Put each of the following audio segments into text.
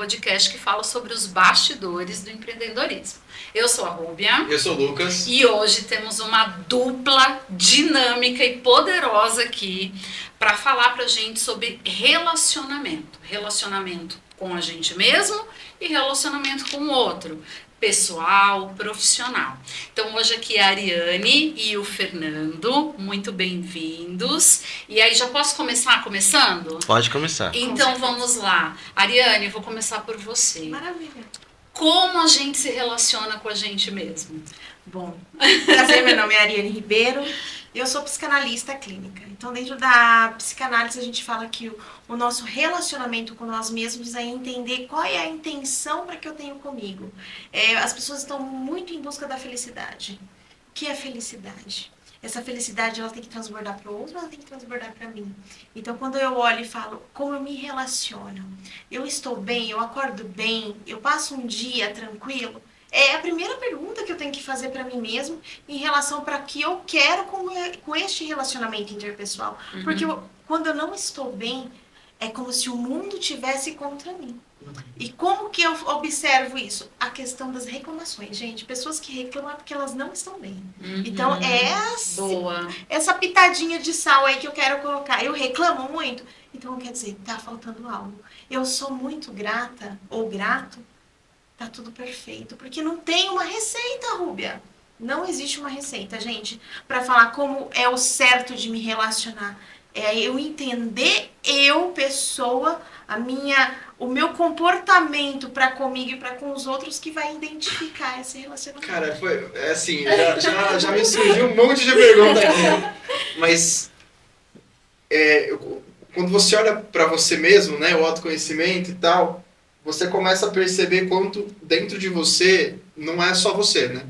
podcast que fala sobre os bastidores do empreendedorismo. Eu sou a Rúbia. Eu sou o Lucas. E hoje temos uma dupla dinâmica e poderosa aqui para falar pra gente sobre relacionamento. Relacionamento com a gente mesmo e relacionamento com o outro. Pessoal, profissional. Então hoje aqui é a Ariane e o Fernando, muito bem-vindos. E aí já posso começar começando? Pode começar. Então vamos lá. Ariane, eu vou começar por você. Maravilha. Como a gente se relaciona com a gente mesmo? Bom, prazer, meu nome é Ariane Ribeiro, eu sou psicanalista clínica. Então, dentro da psicanálise, a gente fala que o nosso relacionamento com nós mesmos é entender qual é a intenção para que eu tenho comigo. As pessoas estão muito em busca da felicidade. O que é felicidade? Essa felicidade, ela tem que transbordar para o outro, ela tem que transbordar para mim. Então, quando eu olho e falo, como eu me relaciono? Eu estou bem, eu acordo bem, eu passo um dia tranquilo? É a primeira pergunta que eu tenho que fazer para mim mesmo em relação para o que eu quero com este relacionamento interpessoal. Uhum. Porque quando eu não estou bem, é como se o mundo tivesse contra mim. E como que eu observo isso? A questão das reclamações, gente. Pessoas que reclamam porque elas não estão bem. Uhum. Então, essa pitadinha de sal aí que eu quero colocar. Eu reclamo muito, então quer dizer, tá faltando algo. Eu sou muito grata ou grato, tá tudo perfeito. Porque não tem uma receita, Rúbia. Não existe uma receita, gente, para falar como é o certo de me relacionar. É eu entender, pessoa, o meu comportamento para comigo e para com os outros que vai identificar esse relacionamento. Cara, foi assim, já me surgiu um monte de perguntas aqui. Mas quando você olha para você mesmo, né, o autoconhecimento e tal, você começa a perceber quanto dentro de você não é só você, né?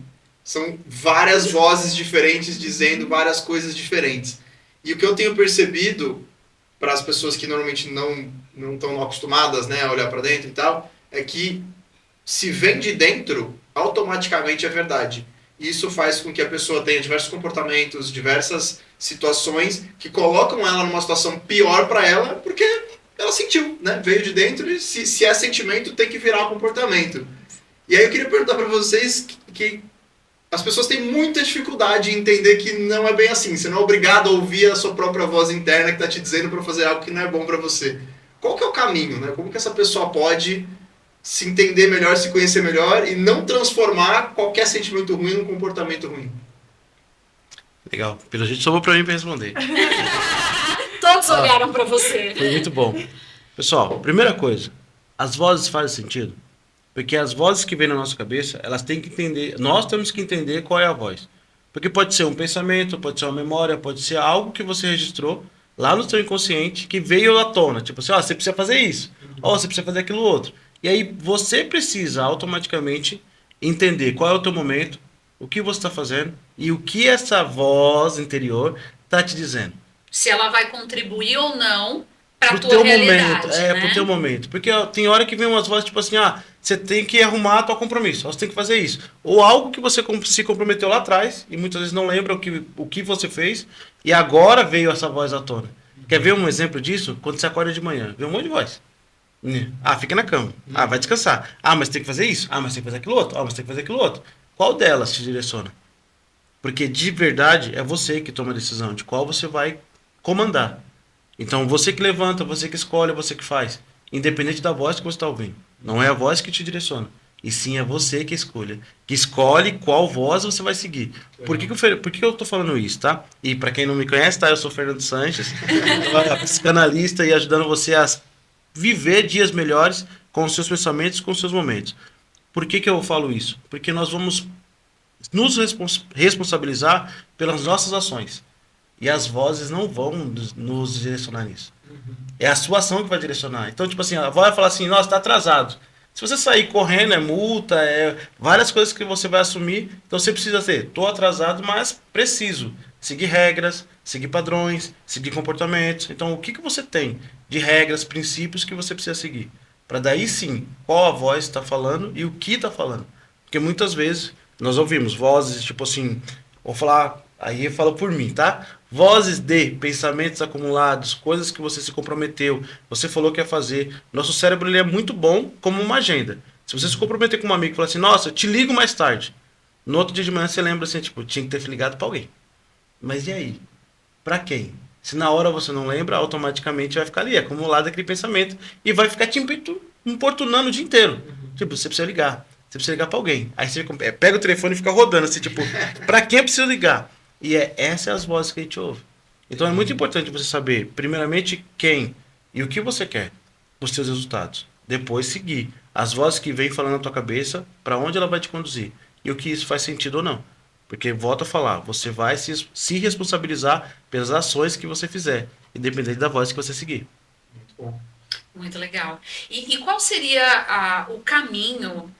São várias vozes diferentes dizendo várias coisas diferentes. E o que eu tenho percebido para as pessoas que normalmente não estão acostumadas, né, a olhar para dentro e tal, é que se vem de dentro, automaticamente é verdade. E isso faz com que a pessoa tenha diversos comportamentos, diversas situações que colocam ela numa situação pior para ela, porque ela sentiu, né? Veio de dentro e se é sentimento, tem que virar comportamento. E aí eu queria perguntar para vocês que as pessoas têm muita dificuldade em entender que não é bem assim. Você não é obrigado a ouvir a sua própria voz interna que está te dizendo para fazer algo que não é bom para você. Qual que é o caminho, né? Como que essa pessoa pode se entender melhor, se conhecer melhor e não transformar qualquer sentimento ruim num comportamento ruim? Legal. Pelo jeito sobrou para mim para responder. Todos olharam para você. Foi muito bom. Pessoal, primeira coisa, as vozes fazem sentido? Porque as vozes que vêm na nossa cabeça, elas têm que entender, nós temos que entender qual é a voz. Porque pode ser um pensamento, pode ser uma memória, pode ser algo que você registrou lá no seu inconsciente que veio à tona. Tipo assim, você precisa fazer isso, ou você precisa fazer aquilo outro. E aí você precisa automaticamente entender qual é o teu momento, o que você está fazendo e o que essa voz interior está te dizendo. Se ela vai contribuir ou não para pro tua teu realidade, momento, né? pro teu momento. Porque tem hora que vem umas vozes tipo assim, você tem que arrumar teu compromisso, você tem que fazer isso. Ou algo que você se comprometeu lá atrás e muitas vezes não lembra o que você fez e agora veio essa voz à tona. Quer ver um exemplo disso? Quando você acorda de manhã, vem um monte de voz. Fica na cama. Vai descansar. Mas tem que fazer isso. Mas tem que fazer aquilo outro. Mas tem que fazer aquilo outro. Qual delas te direciona? Porque de verdade é você que toma a decisão de qual você vai comandar. Então, você que levanta, você que escolhe, você que faz. Independente da voz que você está ouvindo. Não é a voz que te direciona. E sim é você que escolhe qual voz você vai seguir. Por que eu estou falando isso, tá? E para quem não me conhece, tá? Eu sou Fernando Sanches, psicanalista e ajudando você a viver dias melhores com os seus pensamentos, com os seus momentos. Por que eu falo isso? Porque nós vamos nos responsabilizar pelas nossas ações. E as vozes não vão nos direcionar nisso. É a sua ação que vai direcionar. Então, tipo assim, a voz vai falar assim, nossa, tá atrasado. Se você sair correndo, é multa, várias coisas que você vai assumir. Então, você precisa ser, tô atrasado, mas preciso seguir regras, seguir padrões, seguir comportamentos. Então, o que você tem de regras, princípios que você precisa seguir? Para daí sim, qual a voz está falando e o que está falando. Porque muitas vezes nós ouvimos vozes, tipo assim, vou falar Aí eu falo por mim, tá? Vozes de pensamentos acumulados, coisas que você se comprometeu, você falou que ia fazer. Nosso cérebro ele é muito bom como uma agenda. Se você se comprometer com um amigo e falar assim, nossa, eu te ligo mais tarde. No outro dia de manhã você lembra assim, tipo, tinha que ter ligado pra alguém. Mas e aí? Pra quem? Se na hora você não lembra, automaticamente vai ficar ali, acumulado aquele pensamento. E vai ficar te importunando o dia inteiro. Tipo, você precisa ligar. Você precisa ligar pra alguém. Aí você pega o telefone e fica rodando, assim, tipo, pra quem eu preciso ligar? E essas são as vozes que a gente ouve. Então é muito importante você saber, primeiramente, quem e o que você quer os seus resultados. Depois seguir as vozes que vêm falando na tua cabeça, para onde ela vai te conduzir. E o que isso faz sentido ou não. Porque, volto a falar, você vai se responsabilizar pelas ações que você fizer, independente da voz que você seguir. Muito bom. Muito legal. E qual seria o caminho?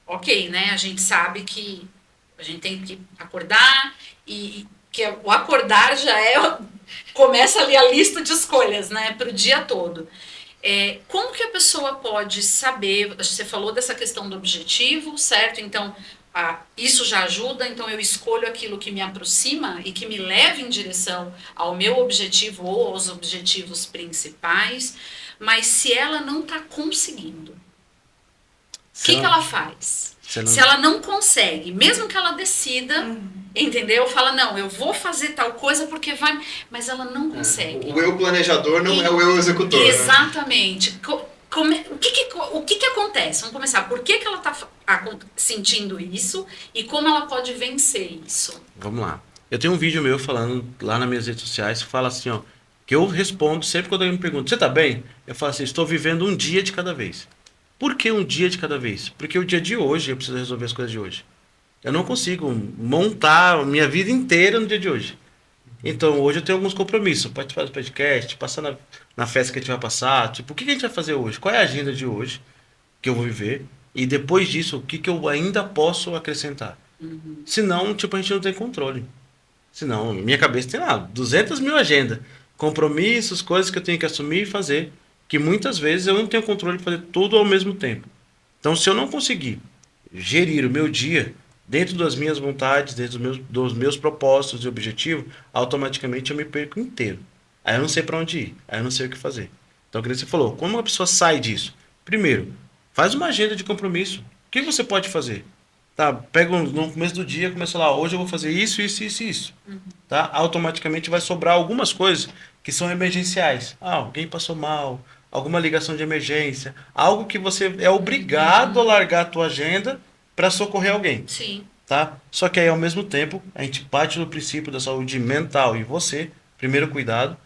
Ok, né? A gente sabe que a gente tem que acordar e que o acordar já começa ali a lista de escolhas, né? Para o dia todo. Como que a pessoa pode saber? Você falou dessa questão do objetivo, certo? Então, isso já ajuda, então eu escolho aquilo que me aproxima e que me leva em direção ao meu objetivo ou aos objetivos principais, mas se ela não está conseguindo, o que ela faz? Se ela não consegue, mesmo que ela decida, entendeu? Fala, não, eu vou fazer tal coisa porque vai, mas ela não consegue. O eu planejador não é o eu executor. Exatamente. Né? O que acontece? Vamos começar. Por que ela está sentindo isso e como ela pode vencer isso? Vamos lá. Eu tenho um vídeo meu falando lá nas minhas redes sociais que fala assim, ó, que eu respondo sempre quando alguém me pergunta, você tá bem? Eu falo assim, estou vivendo um dia de cada vez. Por que um dia de cada vez? Porque o dia de hoje eu preciso resolver as coisas de hoje. Eu não consigo montar a minha vida inteira no dia de hoje. Então, hoje eu tenho alguns compromissos. Participar do podcast, passar na festa que a gente vai passar. Tipo, o que a gente vai fazer hoje? Qual é a agenda de hoje que eu vou viver? E depois disso, o que eu ainda posso acrescentar? Senão, tipo, a gente não tem controle. Senão, minha cabeça tem lá 200 mil agendas. Compromissos, coisas que eu tenho que assumir e fazer. Que muitas vezes eu não tenho controle de fazer tudo ao mesmo tempo. Então, se eu não conseguir gerir o meu dia dentro das minhas vontades, dentro dos meus propósitos e objetivos, automaticamente eu me perco inteiro. Aí eu não sei para onde ir, aí eu não sei o que fazer. Então, o que você falou, como uma pessoa sai disso? Primeiro, faz uma agenda de compromisso. O que você pode fazer? Tá, pega no começo do dia, começa lá, hoje eu vou fazer isso, isso, isso, isso. Tá? Automaticamente vai sobrar algumas coisas que são emergenciais. Alguém passou mal, alguma ligação de emergência, algo que você é obrigado a largar a tua agenda para socorrer alguém. Sim. Tá? Só que aí, ao mesmo tempo, a gente parte do princípio da saúde mental e você, primeiro cuidado,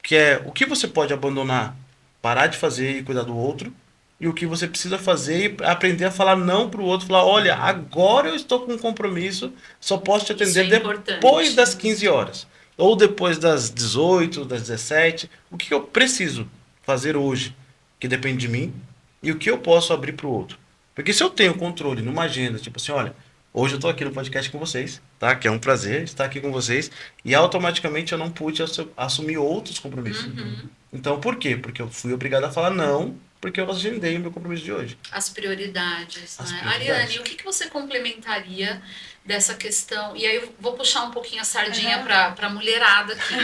que é o que você pode abandonar, parar de fazer e cuidar do outro, e o que você precisa fazer e aprender a falar não para o outro, falar, olha, agora eu estou com um compromisso, só posso te atender depois das 15 horas, ou depois das 18, das 17, o que eu preciso fazer hoje, que depende de mim, e o que eu posso abrir para o outro. Porque se eu tenho controle numa agenda, tipo assim, olha, hoje eu estou aqui no podcast com vocês, tá? Que é um prazer estar aqui com vocês, e automaticamente eu não pude assumir outros compromissos. Então, por quê? Porque eu fui obrigado a falar não, porque eu agendei o meu compromisso de hoje. As prioridades, né? Ariane, o que você complementaria dessa questão? E aí eu vou puxar um pouquinho a sardinha pra mulherada aqui.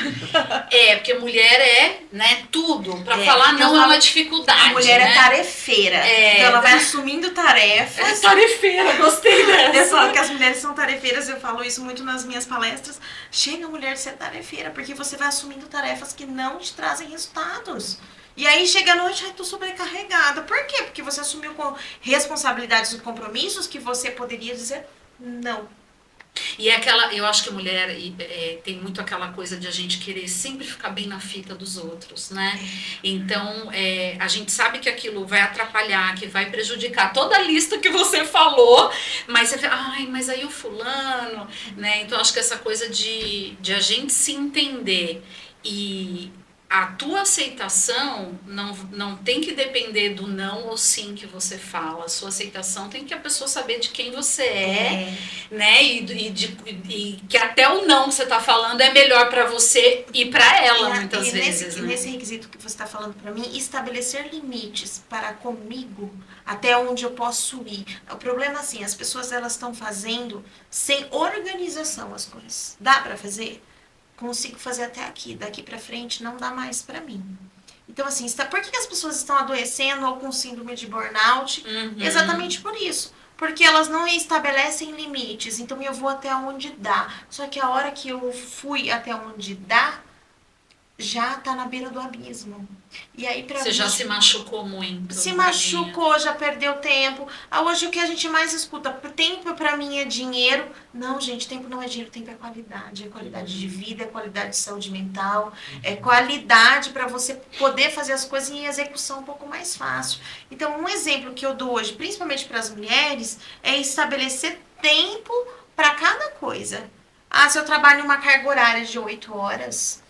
Porque mulher né, tudo. Pra falar não é uma dificuldade. A mulher né? é tarefeira. Então ela vai assumindo tarefas. Tarefeira, gostei dessa. Eu falo que as mulheres são tarefeiras, eu falo isso muito nas minhas palestras. Chega a mulher de ser tarefeira, porque você vai assumindo tarefas que não te trazem resultados. E aí chega a noite, tô sobrecarregada. Por quê? Porque você assumiu com responsabilidades e compromissos que você poderia dizer não. E eu acho que a mulher tem muito aquela coisa de a gente querer sempre ficar bem na fita dos outros, né? Então, a gente sabe que aquilo vai atrapalhar, que vai prejudicar toda a lista que você falou, mas você fala, mas aí o fulano, né? Então, acho que essa coisa de a gente se entender e a tua aceitação não tem que depender do não ou sim que você fala. A sua aceitação tem que a pessoa saber de quem você é, né? E que até o não que você está falando é melhor para você e para ela, muitas vezes. Né? Nesse requisito que você está falando para mim, estabelecer limites para comigo até onde eu posso ir. O problema, assim, as pessoas elas estão fazendo sem organização as coisas. Dá para fazer? Consigo fazer até aqui, daqui para frente não dá mais para mim. Então, assim, por que as pessoas estão adoecendo ou com síndrome de burnout? Exatamente por isso. Porque elas não estabelecem limites. Então, eu vou até onde dá. Só que a hora que eu fui até onde dá, já tá na beira do abismo. E aí, você já se machucou muito. Se machucou, já perdeu tempo. Hoje o que a gente mais escuta, tempo para mim é dinheiro. Não, gente, tempo não é dinheiro, tempo é qualidade. É qualidade de vida, é qualidade de saúde mental, é qualidade para você poder fazer as coisas em execução um pouco mais fácil. Então, um exemplo que eu dou hoje, principalmente para as mulheres, é estabelecer tempo para cada coisa. Se eu trabalho uma carga horária de 8 horas...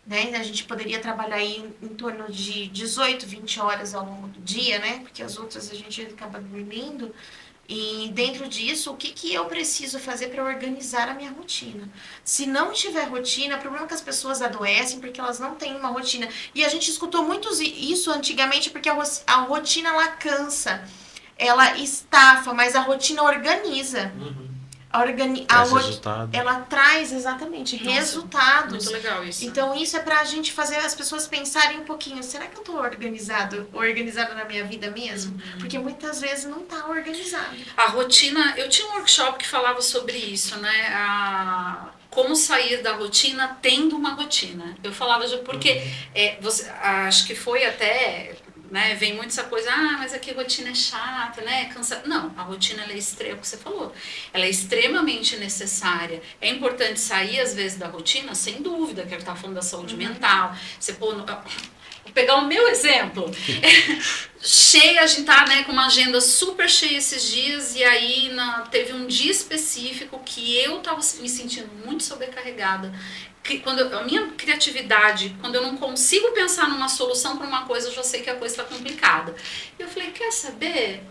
Né? A gente poderia trabalhar aí em torno de 18, 20 horas ao longo do dia, né? Porque as outras a gente acaba dormindo. E dentro disso, o que eu preciso fazer para organizar a minha rotina? Se não tiver rotina, o problema é que as pessoas adoecem porque elas não têm uma rotina. E a gente escutou muito isso antigamente porque a rotina ela cansa, ela estafa, mas a rotina organiza. Ela traz exatamente resultados. Muito legal isso. Então isso é pra gente fazer as pessoas pensarem um pouquinho, será que eu tô organizada na minha vida mesmo? Porque muitas vezes não tá organizado. A rotina, eu tinha um workshop que falava sobre isso, né? Como sair da rotina tendo uma rotina. Eu falava porque acho que foi até... Né, vem muito essa coisa, mas aqui a rotina é chata, né, cansa. Não, a rotina ela é extrema, o que você falou, ela é extremamente necessária. É importante sair às vezes da rotina, sem dúvida, que eu estava falando da saúde mental. Vou pegar o meu exemplo. Cheia, a gente tá, né, com uma agenda super cheia esses dias, e aí teve um dia específico que eu estava me sentindo muito sobrecarregada. A minha criatividade, quando eu não consigo pensar numa solução para uma coisa, eu já sei que a coisa está complicada. E eu falei, quer saber?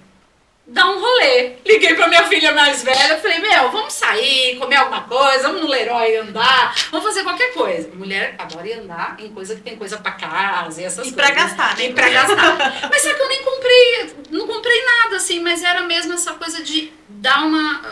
Dá um rolê. Liguei para minha filha mais velha, falei, vamos sair, comer alguma coisa, vamos no Leroy andar, vamos fazer qualquer coisa. A mulher adora ir andar em coisa que tem coisa para casa e essas coisas. E para gastar, né? E para gastar. Mas só que eu nem não comprei nada, assim, mas era mesmo essa coisa de dar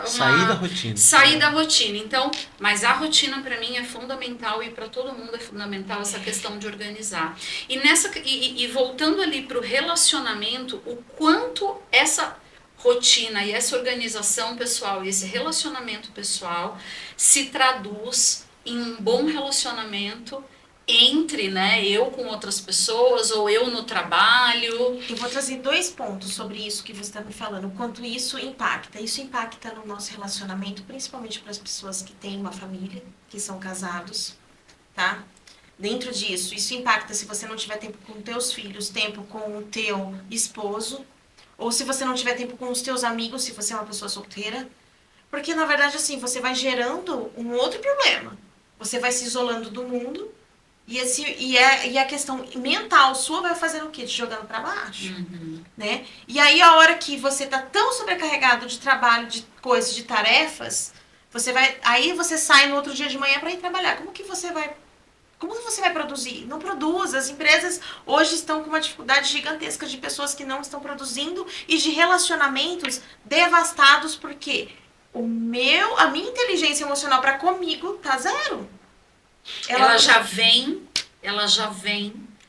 sair da rotina. Sair da rotina. Então, mas a rotina para mim é fundamental e para todo mundo é fundamental essa questão de organizar. E voltando ali para o relacionamento, o quanto essa rotina e essa organização pessoal e esse relacionamento pessoal se traduz em um bom relacionamento entre, né, eu com outras pessoas ou eu no trabalho. Eu vou trazer 2 pontos sobre isso que você está me falando, o quanto isso impacta. Isso impacta no nosso relacionamento, principalmente para as pessoas que têm uma família, que são casados, tá? Dentro disso, isso impacta se você não tiver tempo com teus filhos, tempo com o teu esposo, ou se você não tiver tempo com os teus amigos, se você é uma pessoa solteira. Porque, na verdade, assim, você vai gerando um outro problema. Você vai se isolando do mundo e a questão mental sua vai fazendo o quê? Te jogando para baixo. Né? E aí, a hora que você tá tão sobrecarregado de trabalho, de coisas, de tarefas, aí você sai no outro dia de manhã para ir trabalhar. Como que você vai produzir? Não produz. As empresas hoje estão com uma dificuldade gigantesca de pessoas que não estão produzindo e de relacionamentos devastados porque a minha inteligência emocional para comigo tá 0. Ela já vem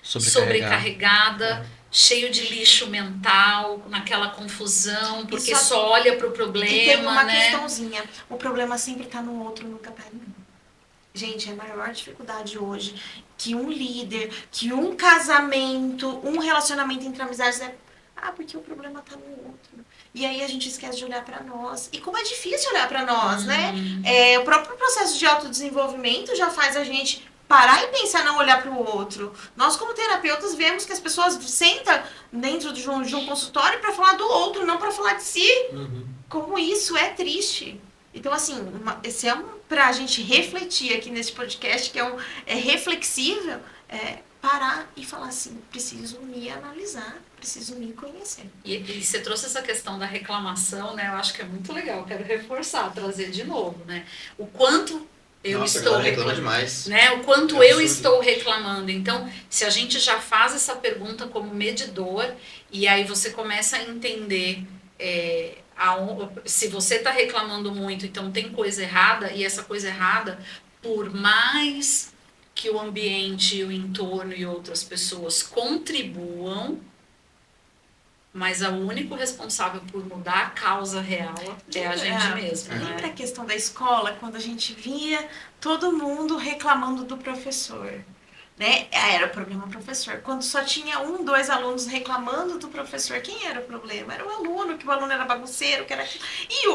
sobrecarregada, cheio de lixo mental, naquela confusão, porque só olha pro problema, e tem uma né? questãozinha. O problema sempre tá no outro, nunca tá em mim. Gente, a maior dificuldade hoje que um líder, que um casamento, um relacionamento entre amizades é porque o problema tá no outro. E aí a gente esquece de olhar para nós. E como é difícil olhar para nós, né? O próprio processo de autodesenvolvimento já faz a gente parar e pensar, não olhar para o outro. Nós, como terapeutas, vemos que as pessoas sentam dentro de um consultório para falar do outro, não para falar de si. Como isso é triste. Então, assim, pra gente refletir aqui nesse podcast, que é reflexível, parar e falar assim, preciso me analisar, preciso me conhecer. E você trouxe essa questão da reclamação, né? Eu acho que é muito legal, quero reforçar, trazer de novo, né? O quanto eu Nossa, estou ela reclama reclamando, demais. né? O quanto É eu absurdo. estou reclamando. Então, se a gente já faz essa pergunta como medidor, e aí você começa a entender se você está reclamando muito, então tem coisa errada, e essa coisa errada, por mais que o ambiente, o entorno e outras pessoas contribuam, mas o único responsável por mudar a causa real é a gente mesmo, Lembra né? a questão da escola, quando a gente via todo mundo reclamando do professor? Né? Era o problema do professor. Quando só tinha 1, 2 alunos reclamando do professor, quem era o problema? Era o aluno, que o aluno era bagunceiro, que era aquilo. E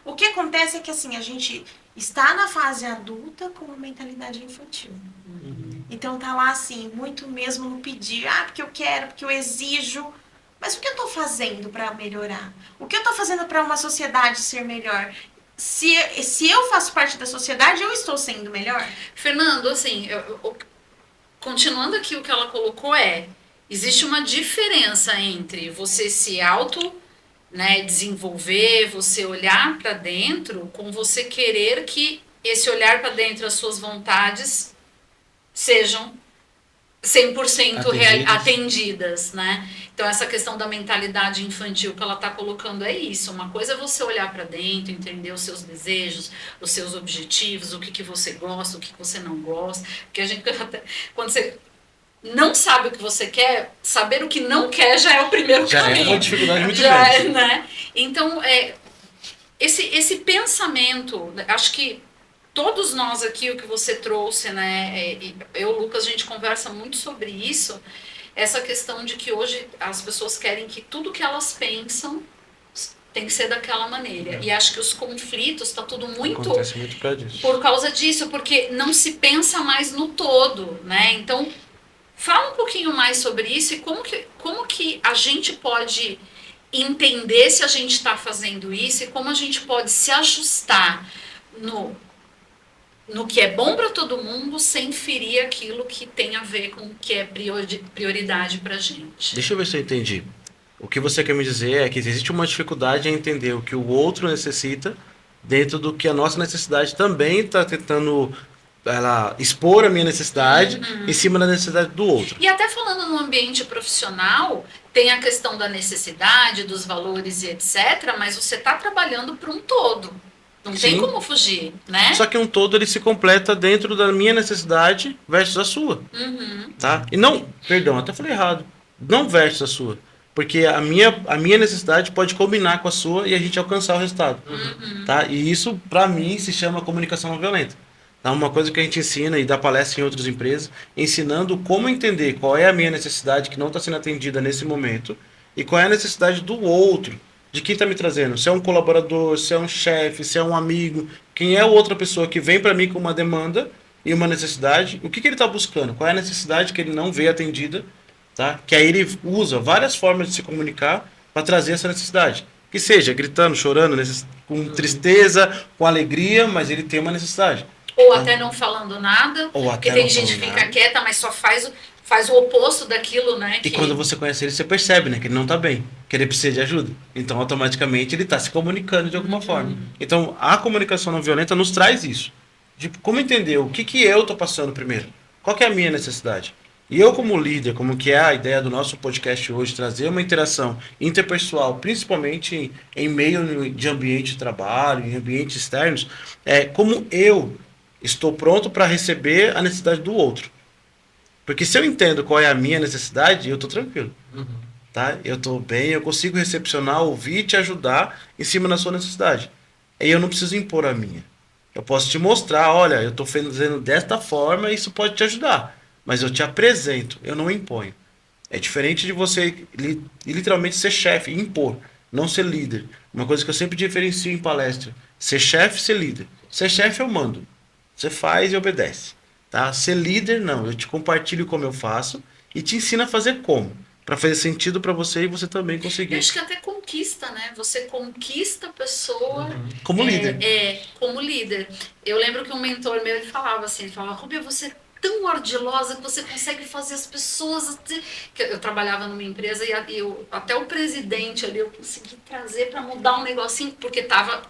o que acontece é que assim, a gente está na fase adulta com uma mentalidade infantil. Então tá lá assim, muito mesmo no pedir, porque eu quero, porque eu exijo. Mas o que eu estou fazendo para melhorar? O que eu estou fazendo para uma sociedade ser melhor? Se eu faço parte da sociedade, eu estou sendo melhor? Fernando, assim, continuando aqui o que ela colocou existe uma diferença entre você se desenvolver, você olhar para dentro, com você querer que esse olhar para dentro, as suas vontades, sejam 100% atendidas, né? Então, essa questão da mentalidade infantil que ela está colocando é isso. Uma coisa é você olhar para dentro, entender os seus desejos, os seus objetivos, o que você gosta, o que você não gosta. Porque a gente, quando você não sabe o que você quer, saber o que não quer já é o primeiro caminho. Já é uma dificuldade muito grande. Né? Então, esse pensamento, acho que todos nós aqui, o que você trouxe, né? Eu, Lucas, a gente conversa muito sobre isso, essa questão de que hoje as pessoas querem que tudo que elas pensam tem que ser daquela maneira. E acho que os conflitos, está tudo Acontece muito pra disso. por causa disso, porque não se pensa mais no todo, né? Então, fala um pouquinho mais sobre isso e como que a gente pode entender se a gente está fazendo isso e como a gente pode se ajustar no que é bom para todo mundo, sem ferir aquilo que tem a ver com o que é prioridade para a gente. Deixa eu ver se eu entendi. O que você quer me dizer é que existe uma dificuldade em entender o que o outro necessita dentro do que a nossa necessidade também está tentando expor a minha necessidade em cima da necessidade do outro. E até falando no ambiente profissional, tem a questão da necessidade, dos valores e etc., mas você está trabalhando para um todo. Não tem como fugir, né? Só que um todo ele se completa dentro da minha necessidade versus a sua. Tá? E não, perdão, até falei errado. Não versus a sua. Porque a minha necessidade pode combinar com a sua e a gente alcançar o resultado. Tá? E isso, pra mim, se chama comunicação não violenta. Tá? Uma coisa que a gente ensina e dá palestra em outras empresas, ensinando como entender qual é a minha necessidade que não está sendo atendida nesse momento e qual é a necessidade do outro. De quem está me trazendo, se é um colaborador, se é um chefe, se é um amigo, quem é outra pessoa que vem para mim com uma demanda e uma necessidade, o que ele está buscando, qual é a necessidade que ele não vê atendida, tá? Que aí ele usa várias formas de se comunicar para trazer essa necessidade, que seja gritando, chorando, com tristeza, com alegria, mas ele tem uma necessidade. Ou até não falando nada, porque tem gente que fica quieta, mas só faz o oposto daquilo, né? E quando você conhece ele, você percebe, né? Que ele não tá bem, que ele precisa de ajuda. Então, automaticamente, ele tá se comunicando de alguma forma. Então, a comunicação não violenta nos traz isso. De como entender o que eu tô passando primeiro. Qual que é a minha necessidade? E eu, como líder, como que é a ideia do nosso podcast hoje, trazer uma interação interpessoal, principalmente em meio de ambiente de trabalho, em ambientes externos, como eu estou pronto para receber a necessidade do outro. Porque se eu entendo qual é a minha necessidade, eu estou tranquilo. Tá? Eu estou bem, eu consigo recepcionar, ouvir e te ajudar em cima da sua necessidade. E eu não preciso impor a minha. Eu posso te mostrar, olha, eu estou fazendo desta forma e isso pode te ajudar. Mas eu te apresento, eu não imponho. É diferente de você literalmente ser chefe, impor, não ser líder. Uma coisa que eu sempre diferencio em palestra. Ser chefe, ser líder. Ser chefe eu mando. Você faz e obedece. Tá? Ser líder, não. Eu te compartilho como eu faço e te ensino a fazer como. Para fazer sentido para você e você também conseguir. Eu acho que até conquista, né? Você conquista a pessoa... Como líder. Como líder. Eu lembro que um mentor meu, ele falava assim, Rubia, você tão ardilosa que você consegue fazer as pessoas... Eu trabalhava numa empresa e até o presidente ali eu consegui trazer para mudar um negocinho, porque estava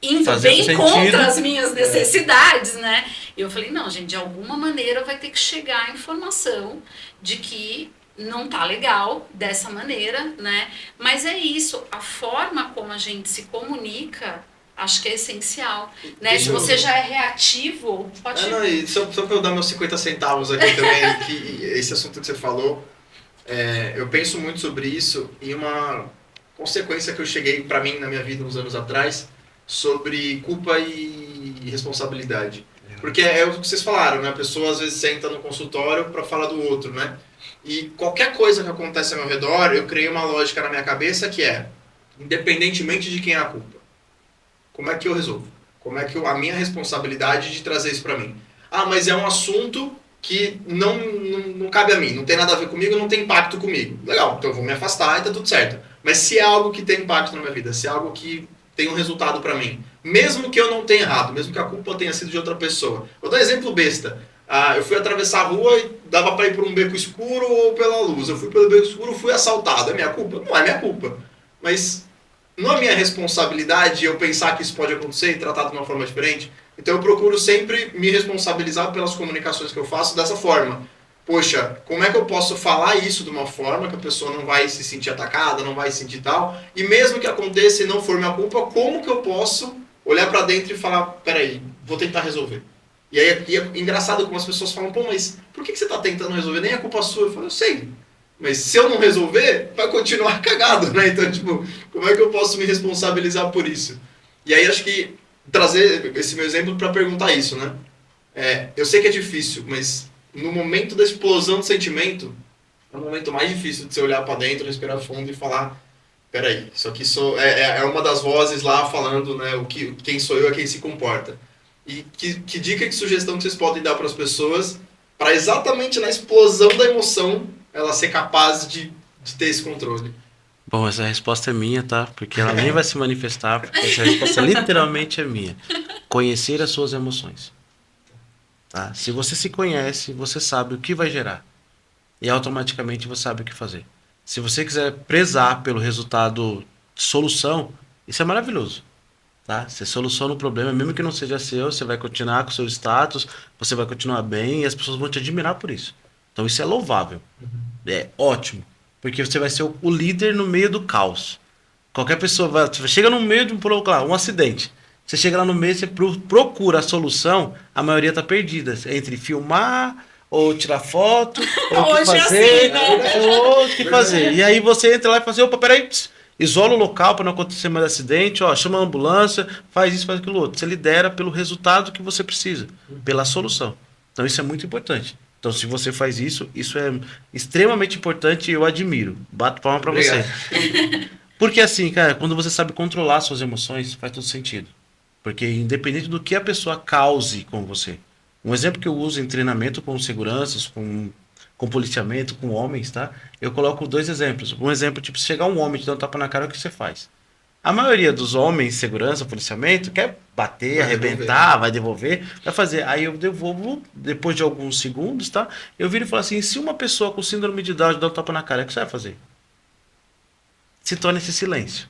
indo bem contra as minhas necessidades, né? E eu falei, não, gente, de alguma maneira vai ter que chegar a informação de que não tá legal dessa maneira, né? Mas é isso, a forma como a gente se comunica, acho que é essencial, né? Se você já é reativo, pode... Não, e só para eu dar meus 50 centavos aqui também, que esse assunto que você falou, eu penso muito sobre isso e uma consequência que eu cheguei para mim na minha vida uns anos atrás, sobre culpa e responsabilidade. Porque é o que vocês falaram, né? A pessoa às vezes senta no consultório para falar do outro, né? E qualquer coisa que acontece ao meu redor, eu criei uma lógica na minha cabeça que é, independentemente de quem é a culpa, como é que eu resolvo? Como é que a minha responsabilidade de trazer isso para mim? Ah, mas é um assunto que não cabe a mim, não tem nada a ver comigo, não tem impacto comigo. Legal, então eu vou me afastar e tá tudo certo. Mas se é algo que tem impacto na minha vida, se é algo que tem um resultado para mim, mesmo que eu não tenha errado, mesmo que a culpa tenha sido de outra pessoa. Vou dar um exemplo besta. Eu fui atravessar a rua e dava para ir por um beco escuro ou pela luz. Eu fui pelo beco escuro, fui assaltado. É minha culpa? Não é minha culpa. Mas não é minha responsabilidade eu pensar que isso pode acontecer e tratar de uma forma diferente. Então eu procuro sempre me responsabilizar pelas comunicações que eu faço dessa forma. Poxa, como é que eu posso falar isso de uma forma que a pessoa não vai se sentir atacada, não vai se sentir tal? E mesmo que aconteça e não for minha culpa, como que eu posso olhar para dentro e falar, peraí, vou tentar resolver? E aí é engraçado como as pessoas falam, pô, mas por que você está tentando resolver? Nem é culpa sua. Eu falo, eu sei. Mas se eu não resolver, vai continuar cagado, né? Então, tipo, como é que eu posso me responsabilizar por isso? E aí acho que trazer esse meu exemplo para perguntar isso, né? Eu sei que é difícil, mas no momento da explosão de sentimento, é o momento mais difícil de você olhar para dentro, respirar fundo e falar, peraí, isso aqui é uma das vozes lá falando, né? Quem sou eu é quem se comporta. E que dica, que sugestão que vocês podem dar para as pessoas para exatamente na explosão da emoção ela ser capaz de ter esse controle? Bom, essa resposta é minha, tá? Porque ela nem vai se manifestar, porque essa resposta literalmente é minha. Conhecer as suas emoções. Tá? Se você se conhece, você sabe o que vai gerar. E automaticamente você sabe o que fazer. Se você quiser prezar pelo resultado de solução, isso é maravilhoso. Tá? Você soluciona o problema, mesmo que não seja seu, você vai continuar com o seu status, você vai continuar bem e as pessoas vão te admirar por isso. Então isso é louvável. É ótimo. Porque você vai ser o líder no meio do caos. Qualquer pessoa chega no meio de um acidente. Você chega lá no meio, você procura a solução, a maioria está perdida. Entre filmar, ou tirar foto, ou o que fazer, ou o que fazer. E aí você entra lá e fala assim, opa, peraí, isola o local para não acontecer mais acidente, chama a ambulância, faz isso, faz aquilo outro. Você lidera pelo resultado que você precisa, pela solução. Então isso é muito importante. Então se você faz isso, isso é extremamente importante e eu admiro. Bato palma para você. Porque assim, cara, quando você sabe controlar suas emoções, faz todo sentido. Porque independente do que a pessoa cause com você. Um exemplo que eu uso em treinamento com seguranças, com policiamento, com homens, tá? Eu coloco 2 exemplos. Um exemplo, tipo, se chegar um homem e te dar um tapa na cara, o que você faz? A maioria dos homens, segurança, policiamento, quer bater, arrebentar, vai devolver, vai fazer. Aí eu devolvo, depois de alguns segundos, tá? Eu viro e falo assim, se uma pessoa com síndrome de Down dá um tapa na cara, o que você vai fazer? Se torna esse silêncio.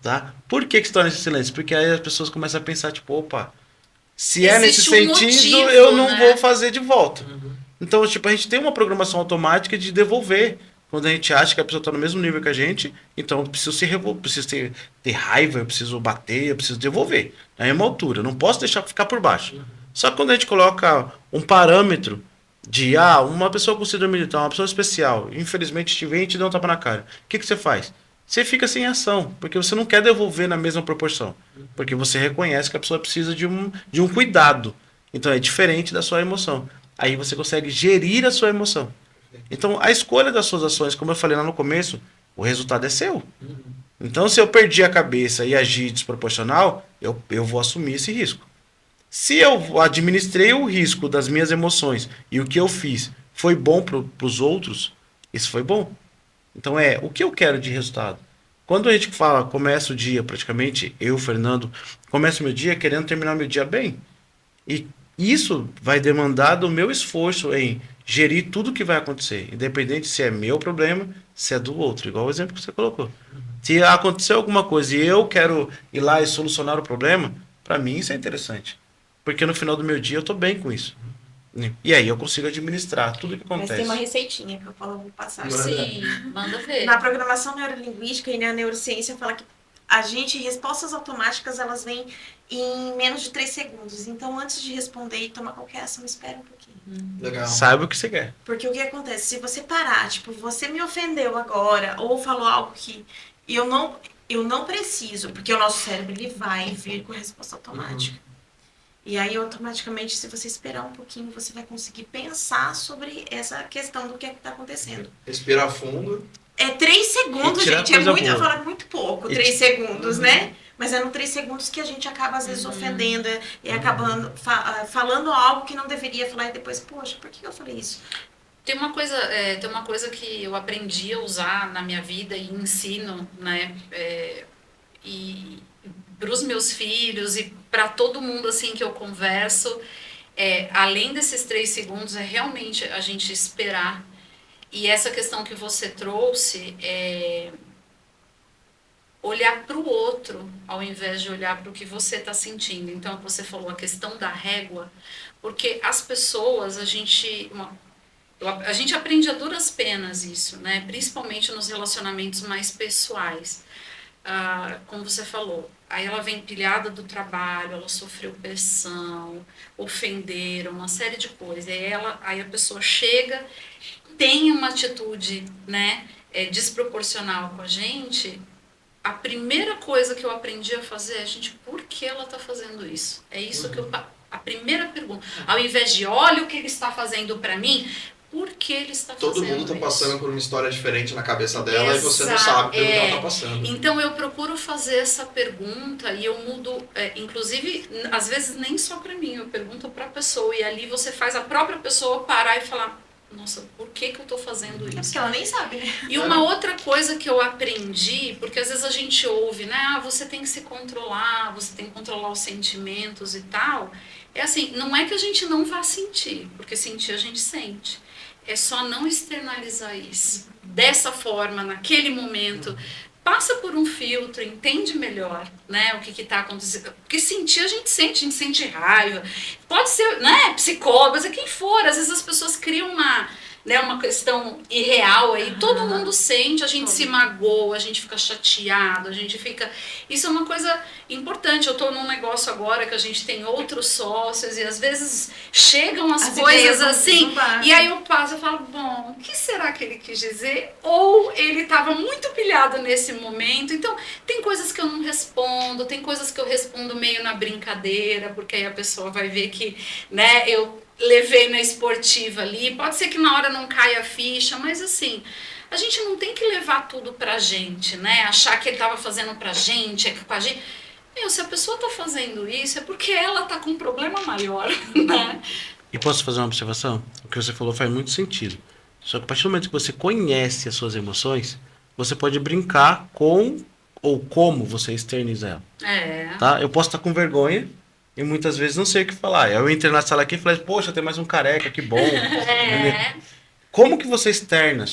Tá? Por que se torna esse silêncio? Porque aí as pessoas começam a pensar, tipo, opa, se é nesse sentido, motivo, eu não vou fazer de volta. Então, tipo, a gente tem uma programação automática de devolver. Quando a gente acha que a pessoa está no mesmo nível que a gente, então eu preciso preciso ter raiva, eu preciso bater, eu preciso devolver. Na mesma altura, eu não posso deixar ficar por baixo. Só que quando a gente coloca um parâmetro de, uma pessoa com síndrome de Down, uma pessoa especial, infelizmente te vem e te dá um tapa na cara, o que você faz? Você fica sem ação, porque você não quer devolver na mesma proporção. Porque você reconhece que a pessoa precisa de um cuidado. Então é diferente da sua emoção. Aí você consegue gerir a sua emoção. Então a escolha das suas ações, como eu falei lá no começo, o resultado é seu. Então se eu perdi a cabeça e agi desproporcional, eu vou assumir esse risco. Se eu administrei o risco das minhas emoções e o que eu fiz foi bom para os outros, isso foi bom. Então o que eu quero de resultado? Quando a gente fala, começa o dia praticamente, eu, Fernando, começo o meu dia querendo terminar o meu dia bem. E Isso vai demandar do meu esforço em gerir tudo que vai acontecer, independente se é meu problema, se é do outro, igual o exemplo que você colocou. Se acontecer alguma coisa e eu quero ir lá e solucionar o problema, para mim isso é interessante. Porque no final do meu dia eu tô bem com isso. E aí eu consigo administrar tudo que Mas acontece. tem uma receitinha que eu vou passar. Sim, manda ver. Na programação neurolinguística e na neurociência fala que respostas automáticas, elas vêm em menos de 3 segundos. Então, antes de responder e tomar qualquer ação, espera um pouquinho. Legal. Saiba o que você quer. Porque o que acontece? Se você parar, tipo, você me ofendeu agora, ou falou algo que eu não preciso, porque o nosso cérebro, ele vai vir com a resposta automática. E aí, automaticamente, se você esperar um pouquinho, você vai conseguir pensar sobre essa questão do que é que está acontecendo. Respirar fundo. É 3 segundos, tirar gente. É coisa muito, eu boa. falo muito pouco, E 3 segundos, né? Mas é no 3 segundos que a gente acaba, às vezes, ofendendo e acabando falando algo que não deveria falar e depois, poxa, por que eu falei isso? Tem uma coisa que eu aprendi a usar na minha vida e ensino, né? E para os meus filhos e para todo mundo assim que eu converso, além desses 3 segundos, é realmente a gente esperar. E essa questão que você trouxe é olhar para o outro ao invés de olhar para o que você está sentindo. Então, você falou a questão da régua, porque as pessoas, a gente aprende a duras penas isso, né? Principalmente nos relacionamentos mais pessoais. Como você falou, aí ela vem pilhada do trabalho, ela sofreu pressão, ofenderam, uma série de coisas. Aí a pessoa chega, tem uma atitude, né, desproporcional com a gente. A primeira coisa que eu aprendi a fazer é, gente, por que ela está fazendo isso? É isso que a primeira pergunta. Ao invés de, olha o que ele está fazendo para mim, por que ele está fazendo isso? Todo mundo está passando por uma história diferente na cabeça dela e você não sabe pelo que ela está passando. Então eu procuro fazer essa pergunta e eu mudo, inclusive, às vezes nem só para mim, eu pergunto para a pessoa e ali você faz a própria pessoa parar e falar, nossa, por que eu estou fazendo isso? Porque ela nem sabe, né? E uma outra coisa que eu aprendi, porque às vezes a gente ouve, né, você tem que se controlar, você tem que controlar os sentimentos e tal, é assim, não é que a gente não vá sentir, porque sentir a gente sente. É só não externalizar isso. Dessa forma, naquele momento, passa por um filtro, entende melhor, né, o que está acontecendo. Porque sentir a gente sente raiva. Pode ser, né, psicólogo, quem for. Às vezes as pessoas criam uma questão irreal aí. Todo mundo sente, a gente se magoa, a gente fica chateado, a gente fica... Isso é uma coisa importante. Eu estou num negócio agora que a gente tem outros sócios e às vezes chegam as coisas assim, e aí eu passo e falo, bom, o que será que ele quis dizer? Ou ele estava muito pilhado nesse momento. Então, tem coisas que eu não respondo, tem coisas que eu respondo meio na brincadeira, porque aí a pessoa vai ver que, né, eu levei na esportiva ali, pode ser que na hora não caia a ficha, mas assim, a gente não tem que levar tudo pra gente, né, achar que ele tava fazendo pra gente, com a gente. Se a pessoa tá fazendo isso, é porque ela tá com um problema maior, né? E posso fazer uma observação? O que você falou faz muito sentido. Só que a partir do momento que você conhece as suas emoções, você pode brincar com ou como você externiza ela. Tá? Eu posso estar com vergonha e muitas vezes não sei o que falar. Eu entrei na sala aqui e falei, poxa, tem mais um careca, que bom. Como que você externa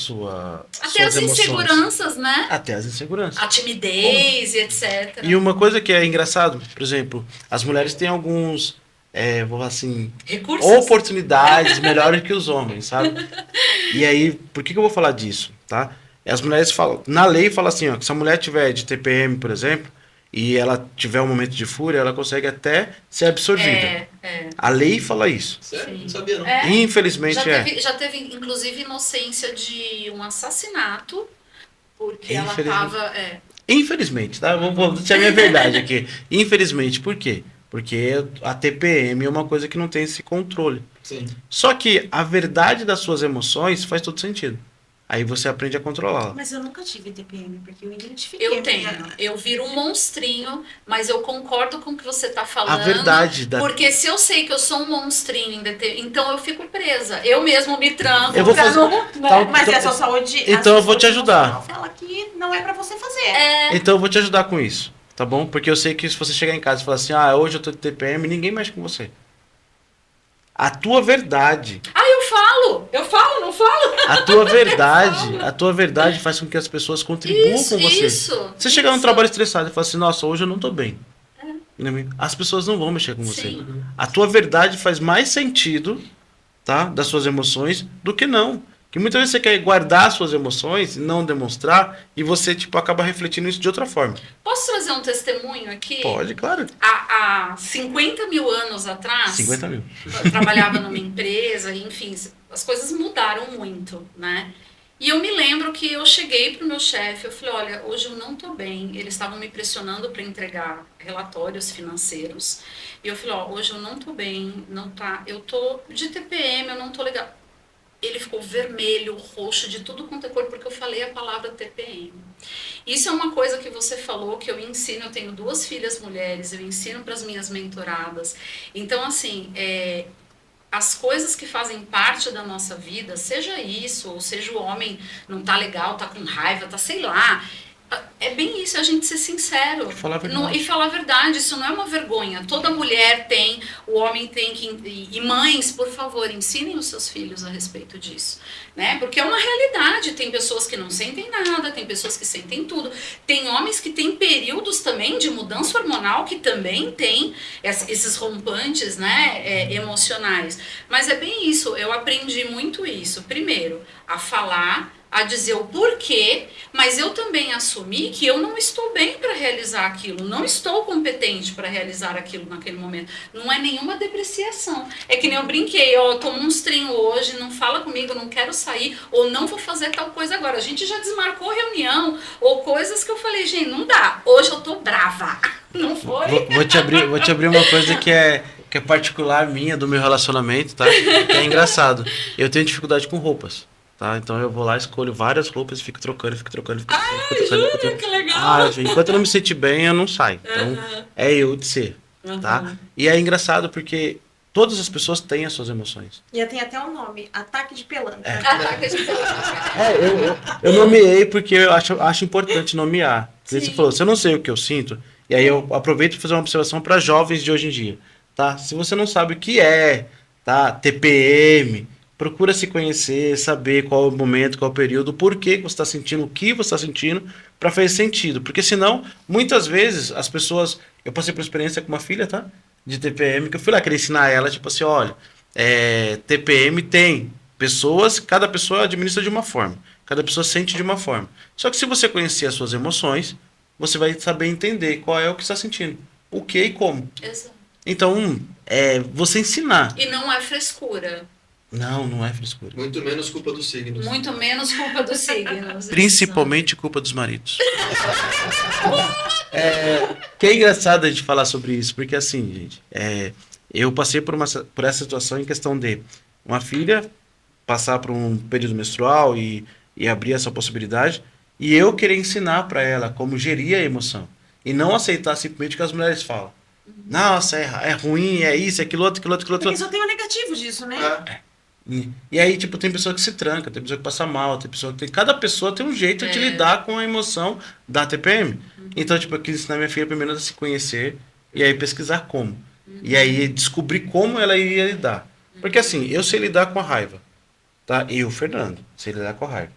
até as inseguranças, né? Até as inseguranças. A timidez e etc. E uma coisa que é engraçado, por exemplo, as mulheres têm alguns, vou falar assim, recursos, oportunidades melhores que os homens, sabe? E aí, por que eu vou falar disso, tá? As mulheres falam, na lei fala assim, ó, que se a mulher tiver de TPM, por exemplo, e ela tiver um momento de fúria, ela consegue até ser absorvida. A lei fala isso. Sério? Não sabia, não. Infelizmente já teve, inclusive, inocência de um assassinato, porque ela estava... Infelizmente, tá? Vou dizer a minha verdade aqui. Infelizmente, por quê? Porque a TPM é uma coisa que não tem esse controle. Sim. Só que a verdade das suas emoções faz todo sentido. Aí você aprende a controlá-la. Mas eu nunca tive TPM, porque eu identifiquei. Eu tenho. Eu viro um monstrinho, mas eu concordo com o que você está falando. A verdade da... Porque se eu sei que eu sou um monstrinho, então eu fico presa. Eu mesmo me tranco. Eu vou fazer... Mas é a sua saúde... Então eu vou te ajudar. Fala que não é pra você fazer. Então eu vou te ajudar com isso, tá bom? Porque eu sei que se você chegar em casa e falar assim, hoje eu tô de TPM, ninguém mexe com você. a tua verdade. Eu falo, não falo? A tua verdade faz com que as pessoas contribuam com você. Você chegar num trabalho estressado e falar assim, nossa, hoje eu não tô bem. As pessoas não vão mexer com você. Sim. A tua verdade faz mais sentido, tá, das suas emoções do que não. Que muitas vezes você quer guardar suas emoções e não demonstrar e você tipo acaba refletindo isso de outra forma. Posso trazer um testemunho aqui? Pode, claro. Há 50 mil anos atrás, 50 mil. eu trabalhava numa empresa, enfim, as coisas mudaram muito, né? E eu me lembro que eu cheguei pro meu chefe, eu falei, olha, hoje eu não tô bem. Eles estavam me pressionando para entregar relatórios financeiros. E eu falei, ó, hoje eu não tô bem, não tá, eu tô de TPM, eu não tô legal. Ele ficou vermelho, roxo, de tudo quanto é cor, porque eu falei a palavra TPM. Isso é uma coisa que você falou, que eu ensino, eu tenho 2 filhas mulheres, eu ensino para as minhas mentoradas. Então, assim, as coisas que fazem parte da nossa vida, seja isso, ou seja o homem não tá legal, tá com raiva, tá sei lá... É bem isso, a gente ser sincero. E falar a verdade. E falar a verdade, isso não é uma vergonha. Toda mulher tem, o homem tem que... E mães, por favor, ensinem os seus filhos a respeito disso. Né? Porque é uma realidade. Tem pessoas que não sentem nada, tem pessoas que sentem tudo. Tem homens que têm períodos também de mudança hormonal, que também tem esses rompantes, né, emocionais. Mas é bem isso, eu aprendi muito isso. Primeiro, a falar... a dizer o porquê, mas eu também assumi que eu não estou bem para realizar aquilo, não estou competente para realizar aquilo naquele momento. Não é nenhuma depreciação. É que nem eu brinquei, ó, eu tomo uns trem hoje, não fala comigo, não quero sair, ou não vou fazer tal coisa agora. A gente já desmarcou reunião, ou coisas que eu falei, gente, não dá, hoje eu tô brava. Não foi? Vou te abrir uma coisa que é particular minha, do meu relacionamento, tá? Que é engraçado. Eu tenho dificuldade com roupas. Tá? Então eu vou lá, escolho várias roupas e fico trocando. Jura? Que legal! Enquanto eu não me sentir bem, eu não saio. Então, é eu de ser, tá? E é engraçado porque todas as pessoas têm as suas emoções. E tem até um nome, ataque de pelanca. Ataque de pelanca. Eu nomeei porque eu acho importante nomear. Você falou, se eu não sei o que eu sinto, e aí eu aproveito para fazer uma observação para jovens de hoje em dia, tá? Se você não sabe o que é, tá? TPM... procura se conhecer, saber qual é o momento, qual é o período, por que você está sentindo, o que você está sentindo, para fazer sentido. Porque senão, muitas vezes, as pessoas... Eu passei por experiência com uma filha, tá? De TPM, que eu fui lá querer ensinar ela, tipo assim, olha, TPM tem pessoas, cada pessoa administra de uma forma, cada pessoa sente de uma forma. Só que se você conhecer as suas emoções, você vai saber entender qual é o que está sentindo, o que e como. Exato. Então, você ensinar. E não é frescura. Não é frescura. Muito menos culpa dos signos. Muito menos culpa dos signos. Principalmente culpa dos maridos. Que é engraçado a gente falar sobre isso, porque assim, gente, eu passei por essa situação em questão de uma filha passar por um período menstrual e abrir essa possibilidade, e eu querer ensinar para ela como gerir a emoção, e não aceitar simplesmente o que as mulheres falam. Nossa, é ruim, é isso, é aquilo outro. Porque só tem o negativo disso, né? E aí, tipo, tem pessoa que se tranca, tem pessoa que passa mal, tem pessoa que tem... Cada pessoa tem um jeito de lidar com a emoção da TPM. Então, tipo, eu quis ensinar minha filha primeiro a se conhecer e aí pesquisar como. E aí descobrir como ela iria lidar. Porque assim, eu sei lidar com a raiva, tá? Eu, Fernando, sei lidar com a raiva.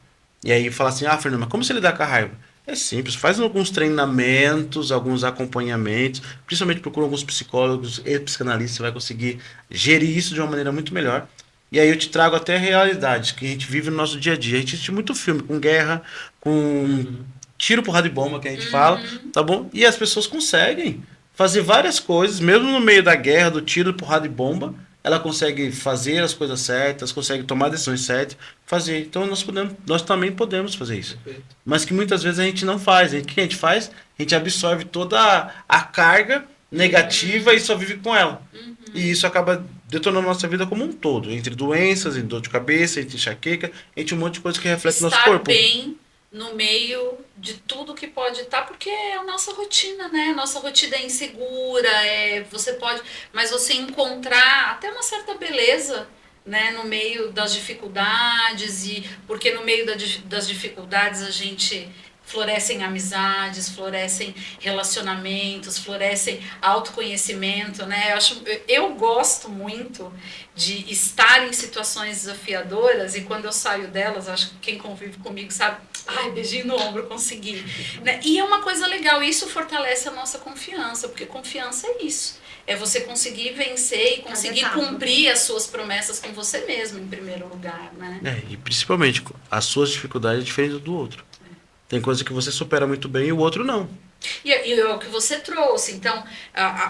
E aí falar assim, Fernando, mas como você lidar com a raiva? É simples, faz alguns treinamentos, alguns acompanhamentos, principalmente procura alguns psicólogos e psicanalistas, você vai conseguir gerir isso de uma maneira muito melhor. E aí eu te trago até realidades que a gente vive no nosso dia a dia. A gente assiste muito filme com guerra, com tiro, porrada e bomba, que a gente fala, tá bom? E as pessoas conseguem fazer várias coisas, mesmo no meio da guerra, do tiro, porrada e bomba, ela consegue fazer as coisas certas, consegue tomar decisões certas, fazer. Então nós também podemos fazer isso. Mas que muitas vezes a gente não faz. O que a gente faz? A gente absorve toda a carga negativa e só vive com ela. E isso acaba detonando a nossa vida como um todo. Entre doenças, entre dor de cabeça, entre enxaqueca, entre um monte de coisa que reflete no nosso corpo. Estar bem no meio de tudo que pode estar, porque é a nossa rotina, né? A nossa rotina é insegura, você pode... Mas você encontrar até uma certa beleza, né? No meio das dificuldades, porque no meio das dificuldades a gente florescem amizades, florescem relacionamentos, florescem autoconhecimento, né? Eu gosto muito de estar em situações desafiadoras e quando eu saio delas, acho que quem convive comigo sabe, ai, beijinho no ombro, consegui. Né? E é uma coisa legal, isso fortalece a nossa confiança, porque confiança é isso. É você conseguir vencer e conseguir cumprir as suas promessas com você mesmo, em primeiro lugar, né? E principalmente, as suas dificuldades é diferente do outro. Tem coisa que você supera muito bem e o outro não. E é o que você trouxe. Então,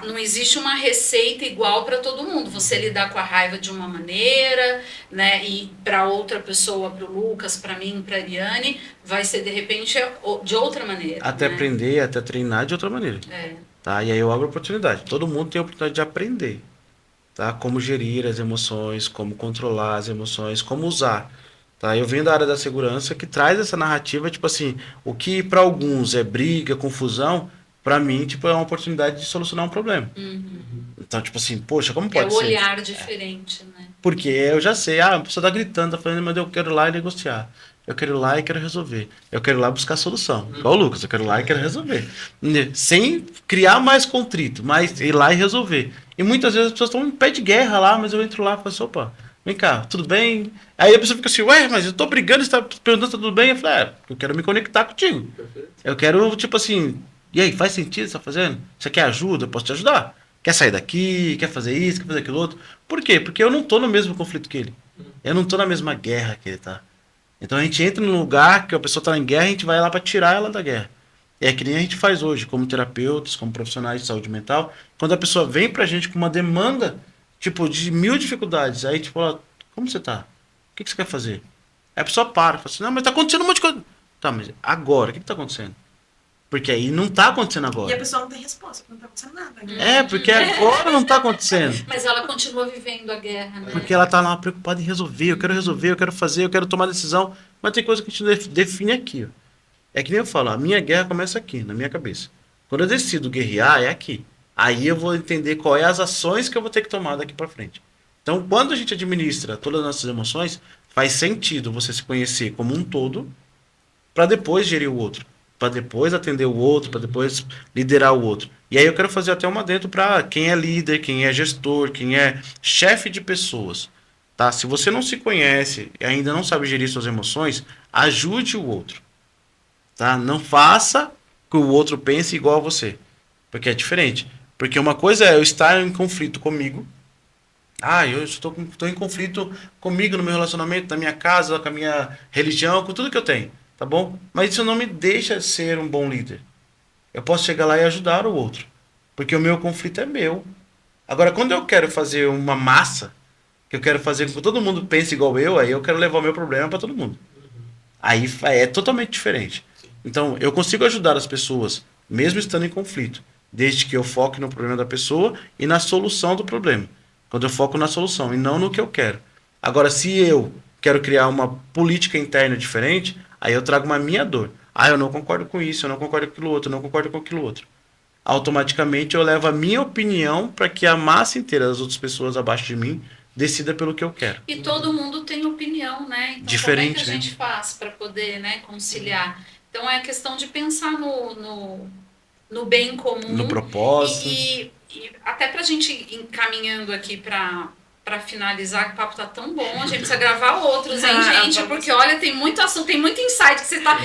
não existe uma receita igual para todo mundo. Você lidar com a raiva de uma maneira, né? E para outra pessoa, para o Lucas, para mim, para a Ariane, vai ser de repente de outra maneira. Até né? aprender, até treinar de outra maneira. Tá? E aí eu abro a oportunidade. Todo mundo tem a oportunidade de aprender. Tá? Como gerir as emoções, como controlar as emoções, como usar. Tá? Eu venho da área da segurança que traz essa narrativa, tipo assim, o que para alguns é briga, confusão, para mim, tipo, é uma oportunidade de solucionar um problema. Então, tipo assim, poxa, como pode ser? É o olhar diferente, né? Porque eu já sei, a pessoa tá gritando, tá falando, mas eu quero ir lá e negociar. Eu quero ir lá e quero resolver. Eu quero ir lá buscar solução. Igual o Lucas, eu quero ir lá e quero resolver. Sem criar mais contrito, mas ir lá e resolver. E muitas vezes as pessoas estão em pé de guerra lá, mas eu entro lá e falo assim, opa, vem cá, tudo bem? Aí a pessoa fica assim, ué, mas eu tô brigando, você tá perguntando se tá tudo bem? Eu falei, eu quero me conectar contigo. Eu quero, tipo assim, e aí, faz sentido o que você tá fazendo? Você quer ajuda? Eu posso te ajudar. Quer sair daqui? Quer fazer isso? Quer fazer aquilo outro? Por quê? Porque eu não tô no mesmo conflito que ele. Eu não tô na mesma guerra que ele tá. Então a gente entra num lugar que a pessoa tá em guerra, a gente vai lá para tirar ela da guerra. É que nem a gente faz hoje, como terapeutas, como profissionais de saúde mental. Quando a pessoa vem pra gente com uma demanda, tipo, de 1000 dificuldades, aí tipo, ela, como você tá? O que você quer fazer? Aí a pessoa para, fala assim, não, mas tá acontecendo um monte de coisa. Tá, mas agora, o que tá acontecendo? Porque aí não tá acontecendo agora. E a pessoa não tem resposta, não tá acontecendo nada. Né? Porque agora não tá acontecendo. Mas ela continua vivendo a guerra, né? Porque ela tá lá preocupada em resolver, eu quero fazer, eu quero tomar decisão. Mas tem coisa que a gente define aqui, ó. É que nem eu falo, a minha guerra começa aqui, na minha cabeça. Quando eu decido guerrear, é aqui. Aí eu vou entender qual é as ações que eu vou ter que tomar daqui pra frente. Então, quando a gente administra todas as nossas emoções, faz sentido você se conhecer como um todo para depois gerir o outro. Para depois atender o outro, para depois liderar o outro. E aí eu quero fazer até uma dentro para quem é líder, quem é gestor, quem é chefe de pessoas. Tá? Se você não se conhece e ainda não sabe gerir suas emoções, ajude o outro. Tá? Não faça que o outro pense igual a você. Porque é diferente. Porque uma coisa é eu estar em conflito comigo. Eu estou em conflito comigo no meu relacionamento, na minha casa, com a minha religião, com tudo que eu tenho. Tá bom? Mas isso não me deixa ser um bom líder. Eu posso chegar lá e ajudar o outro. Porque o meu conflito é meu. Agora, quando eu quero fazer uma massa, que eu quero fazer com que todo mundo pense igual eu, aí eu quero levar o meu problema para todo mundo. Aí é totalmente diferente. Então, eu consigo ajudar as pessoas, mesmo estando em conflito, desde que eu foque no problema da pessoa e na solução do problema. Quando eu foco na solução e não no que eu quero. Agora, se eu quero criar uma política interna diferente, aí eu trago uma minha dor. Eu não concordo com isso, eu não concordo com aquilo outro, eu não concordo com aquilo outro. Automaticamente eu levo a minha opinião para que a massa inteira das outras pessoas abaixo de mim decida pelo que eu quero. E todo mundo tem opinião, né? Então, diferente, como é que a gente faz para poder, né, conciliar? Então é questão de pensar no bem comum. No propósito. E até pra gente ir encaminhando aqui para finalizar, que o papo tá tão bom, a gente precisa gravar outros, hein, gente? Porque, olha, tem muito assunto, tem muito insight que você tá...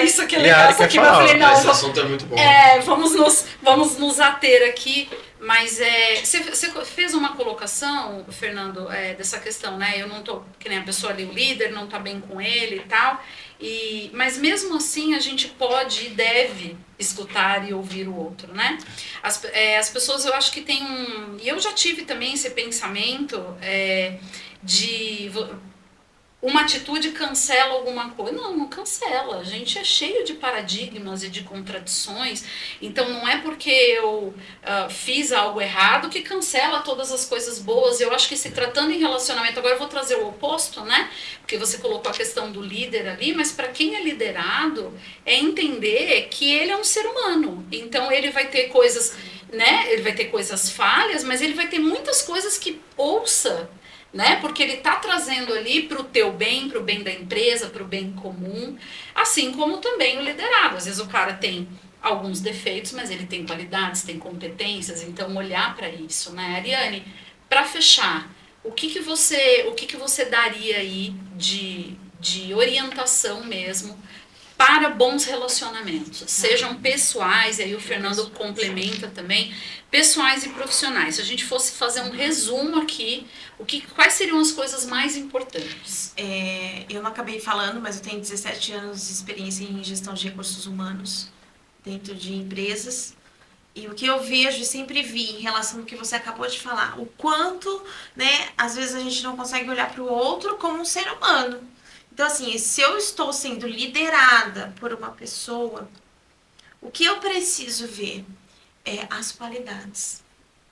Isso aqui é legal, isso aqui, mas eu falei, não... Esse assunto é muito bom. Vamos nos ater aqui, mas você fez uma colocação, Fernando, dessa questão, né? Eu não tô, que nem a pessoa ali, o líder, não tá bem com ele e tal, mas mesmo assim a gente pode e deve escutar e ouvir o outro, né? As pessoas, eu acho que tem e eu já tive também esse pensamento de uma atitude cancela alguma coisa. Não cancela. A gente é cheio de paradigmas e de contradições. Então não é porque eu fiz algo errado que cancela todas as coisas boas. Eu acho que se tratando em relacionamento, agora eu vou trazer o oposto, né? Porque você colocou a questão do líder ali, mas para quem é liderado, é entender que ele é um ser humano. Então ele vai ter coisas, né? Ele vai ter coisas falhas, mas ele vai ter muitas coisas que ouça, né? Porque ele tá trazendo ali para o teu bem, para o bem da empresa, para o bem comum, assim como também o liderado. Às vezes o cara tem alguns defeitos, mas ele tem qualidades, tem competências, então olhar para isso, né? Ariane, para fechar, o que que você daria aí de orientação mesmo para bons relacionamentos, sejam pessoais, e aí o Fernando complementa também, pessoais e profissionais. Se a gente fosse fazer um resumo aqui, quais seriam as coisas mais importantes? Eu não acabei falando, mas eu tenho 17 anos de experiência em gestão de recursos humanos dentro de empresas. E o que eu vejo e sempre vi em relação ao que você acabou de falar, o quanto, né, às vezes a gente não consegue olhar para o outro como um ser humano. Então, assim, se eu estou sendo liderada por uma pessoa, o que eu preciso ver é as qualidades.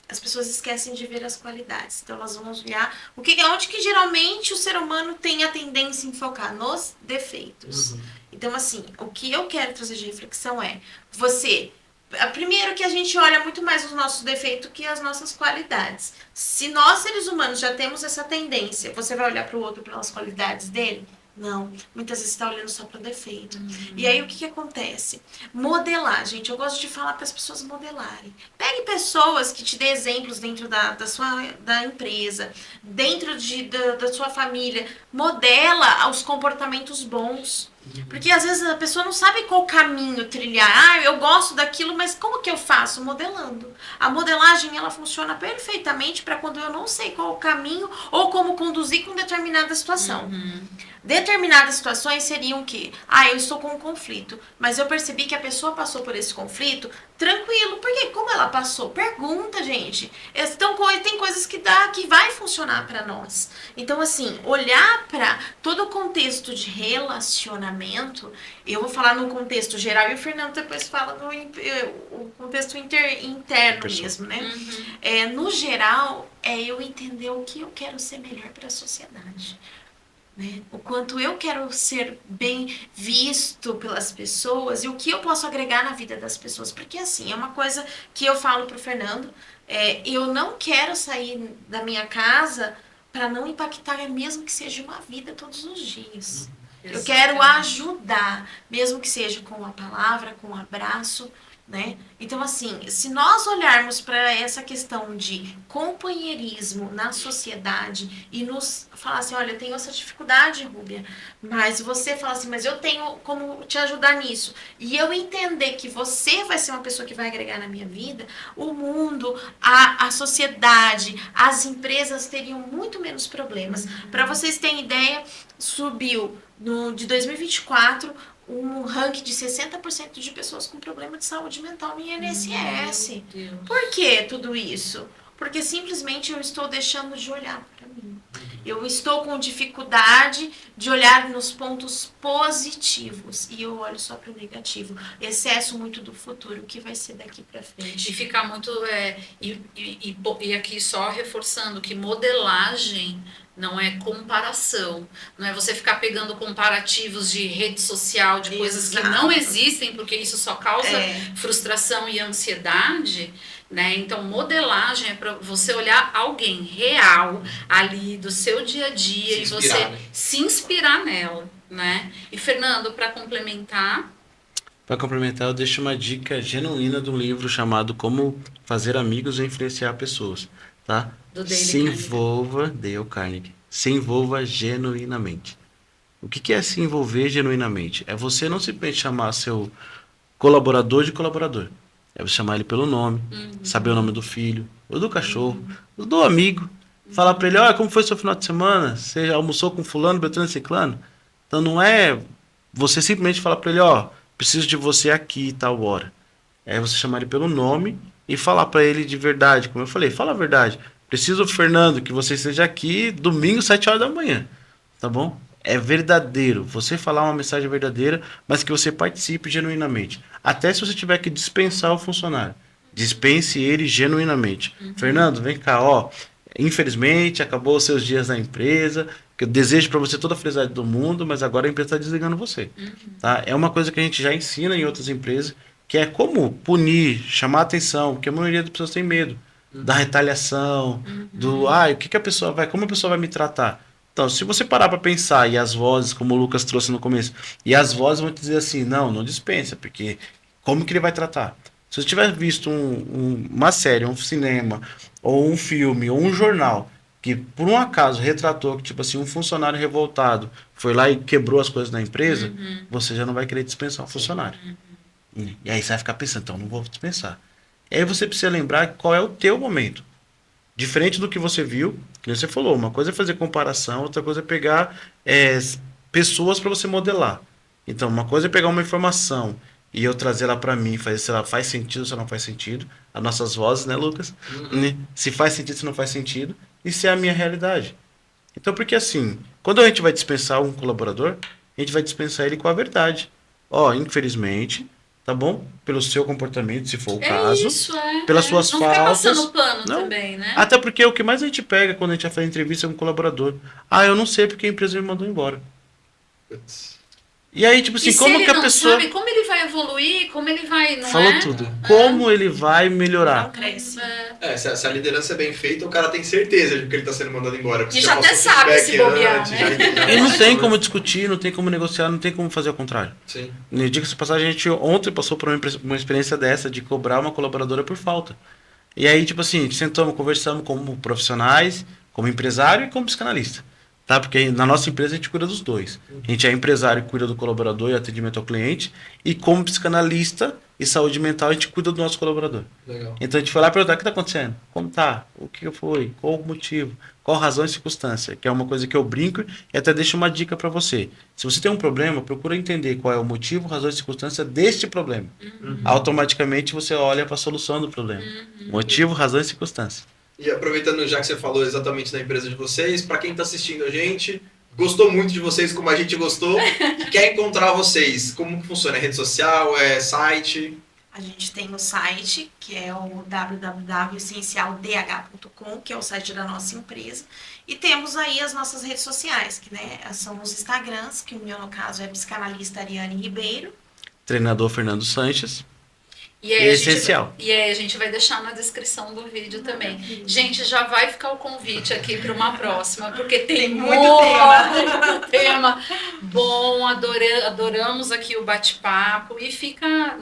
As pessoas esquecem de ver as qualidades. Então, elas vão olhar onde que geralmente o ser humano tem a tendência em focar nos defeitos. Então, assim, o que eu quero trazer de reflexão é primeiro que a gente olha muito mais os nossos defeitos que as nossas qualidades. Se nós, seres humanos, já temos essa tendência, você vai olhar para o outro pelas qualidades dele? Não, muitas vezes está olhando só para o defeito. E aí o que acontece? Modelar, gente, eu gosto de falar para as pessoas modelarem. Pegue pessoas que te dê exemplos dentro da empresa, dentro da sua família. Modela os comportamentos bons. Porque às vezes a pessoa não sabe qual caminho trilhar. Eu gosto daquilo, mas como que eu faço? Modelando. A modelagem, ela funciona perfeitamente para quando eu não sei qual o caminho ou como conduzir com determinada situação. Determinadas situações seriam que, eu estou com um conflito, mas eu percebi que a pessoa passou por esse conflito tranquilo, porque como ela passou? Pergunta, gente. Então, tem coisas que vai funcionar para nós. Então, assim, olhar para todo o contexto de relacionamento, eu vou falar no contexto geral e o Fernando depois fala no contexto interno mesmo, né? No geral, eu entender o que eu quero ser melhor para a sociedade. Né? O quanto eu quero ser bem visto pelas pessoas e o que eu posso agregar na vida das pessoas. Porque, assim, é uma coisa que eu falo pro Fernando, eu não quero sair da minha casa para não impactar, mesmo que seja uma vida todos os dias. Eu quero ajudar, mesmo que seja com uma palavra, com um abraço, né? Então, assim, se nós olharmos para essa questão de companheirismo na sociedade e nos falar assim, olha, eu tenho essa dificuldade, Rúbia, mas você fala assim, mas eu tenho como te ajudar nisso, e eu entender que você vai ser uma pessoa que vai agregar na minha vida, o mundo, a sociedade, as empresas teriam muito menos problemas. Para vocês terem ideia, subiu de 2024 um ranking de 60% de pessoas com problema de saúde mental no INSS. Por que tudo isso? Porque simplesmente eu estou deixando de olhar para mim. Eu estou com dificuldade de olhar nos pontos positivos e eu olho só para o negativo. Excesso muito do futuro, o que vai ser daqui para frente. E ficar muito... E aqui só reforçando que modelagem não é comparação, não é você ficar pegando comparativos de rede social, de coisas que não existem, porque isso só causa frustração e ansiedade, né? Então, modelagem é para você olhar alguém real ali do seu dia a dia e você se inspirar nela, né? E Fernando, para complementar... Para complementar, eu deixo uma dica genuína de um livro chamado Como Fazer Amigos e Influenciar Pessoas, tá? Se envolva, Dale Carnegie. Se envolva genuinamente. O que é se envolver genuinamente? É você não simplesmente chamar seu colaborador de colaborador. É você chamar ele pelo nome, saber o nome do filho, ou do cachorro, ou do amigo. Falar para ele, olha, como foi seu final de semana? Você almoçou com fulano, beltrano e ciclano? Então não é você simplesmente falar para ele, preciso de você aqui e tal hora. É você chamar ele pelo nome e falar para ele de verdade. Como eu falei, fala a verdade. Preciso, Fernando, que você esteja aqui domingo, 7 horas da manhã. Tá bom? É verdadeiro. Você falar uma mensagem verdadeira, mas que você participe genuinamente. Até se você tiver que dispensar o funcionário. Dispense ele genuinamente. Fernando, vem cá, infelizmente, acabou os seus dias na empresa, que eu desejo para você toda a felicidade do mundo, mas agora a empresa está desligando você. Tá? É uma coisa que a gente já ensina em outras empresas, que é como punir, chamar atenção, porque a maioria das pessoas tem medo. da retaliação, do o que que a pessoa vai, como a pessoa vai me tratar. Então, se você parar para pensar, e as vozes, como o Lucas trouxe no começo, e as vozes vão te dizer assim, não dispensa, porque como que ele vai tratar? Se você tiver visto uma série, um cinema, ou um filme, ou um jornal, que por um acaso retratou que, tipo assim, um funcionário revoltado foi lá e quebrou as coisas da empresa, você já não vai querer dispensar um funcionário. E aí você vai ficar pensando, então não vou dispensar. E aí você precisa lembrar qual é o teu momento. Diferente do que você viu, que você falou, uma coisa é fazer comparação, outra coisa é pegar pessoas para você modelar. Então, uma coisa é pegar uma informação e eu trazer ela para mim, fazer se ela faz sentido ou se não faz sentido. As nossas vozes, né, Lucas? Se faz sentido, se não faz sentido. E se é a minha realidade. Então, porque assim, quando a gente vai dispensar um colaborador, a gente vai dispensar ele com a verdade. Infelizmente, tá bom? Pelo seu comportamento, se for o caso. Isso, pelas suas não faltas. Não ficar passando pano Não. também, né? Até porque o que mais a gente pega quando a gente vai fazer entrevista é um colaborador. Eu não sei porque a empresa me mandou embora. Putz. E aí, tipo assim, E se como ele que a não pessoa... sabe, como ele vai evoluir, como ele vai, não Falou é? tudo. Como ele vai Não melhorar? cresce. Se a liderança é bem feita, o cara tem certeza de que ele está sendo mandado embora. porque E você já até passou sabe feedback se bobear, antes, né? já- E não tem como discutir, não tem como negociar, não tem como fazer o contrário. Sim. Diga-se de passagem, a gente ontem passou por uma experiência dessa, de cobrar uma colaboradora por falta. E aí, tipo assim, sentamos, conversamos como profissionais, como empresário e como psicanalista. Tá? Porque na nossa empresa a gente cuida dos dois. A gente é empresário que cuida do colaborador e atendimento ao cliente, e como psicanalista e saúde mental a gente cuida do nosso colaborador. Legal. Então a gente foi lá perguntar o que está acontecendo, como tá, o que foi, qual o motivo, qual razão e circunstância, que é uma coisa que eu brinco e até deixo uma dica para você. Se você tem um problema, procura entender qual é o motivo, razão e circunstância deste problema. Automaticamente você olha para a solução do problema. Motivo, razão e circunstância. E aproveitando já que você falou exatamente da empresa de vocês, para quem está assistindo a gente, gostou muito de vocês como a gente gostou, e quer encontrar vocês, como que funciona? É rede social, é site? A gente tem o site, que é o www.essencialdh.com, que é o site da nossa empresa. E temos aí as nossas redes sociais, que são os Instagrams, que o meu, no caso, é psicanalista Ariane Ribeiro. Treinador Fernando Sanches. E aí, Essencial. E aí a gente vai deixar na descrição do vídeo também. Gente, já vai ficar o convite aqui para uma próxima, porque tem muito tema bom, adoramos aqui o bate-papo e fica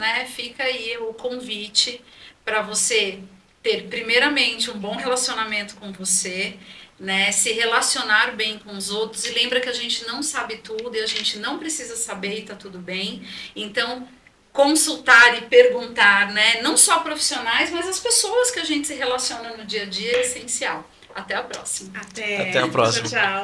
aí o convite para você ter primeiramente um bom relacionamento com você, né, se relacionar bem com os outros, e lembra que a gente não sabe tudo e a gente não precisa saber e tá tudo bem. Então, consultar e perguntar, né? Não só profissionais, mas as pessoas que a gente se relaciona no dia a dia é essencial. Até a próxima. Até a próxima. Tchau.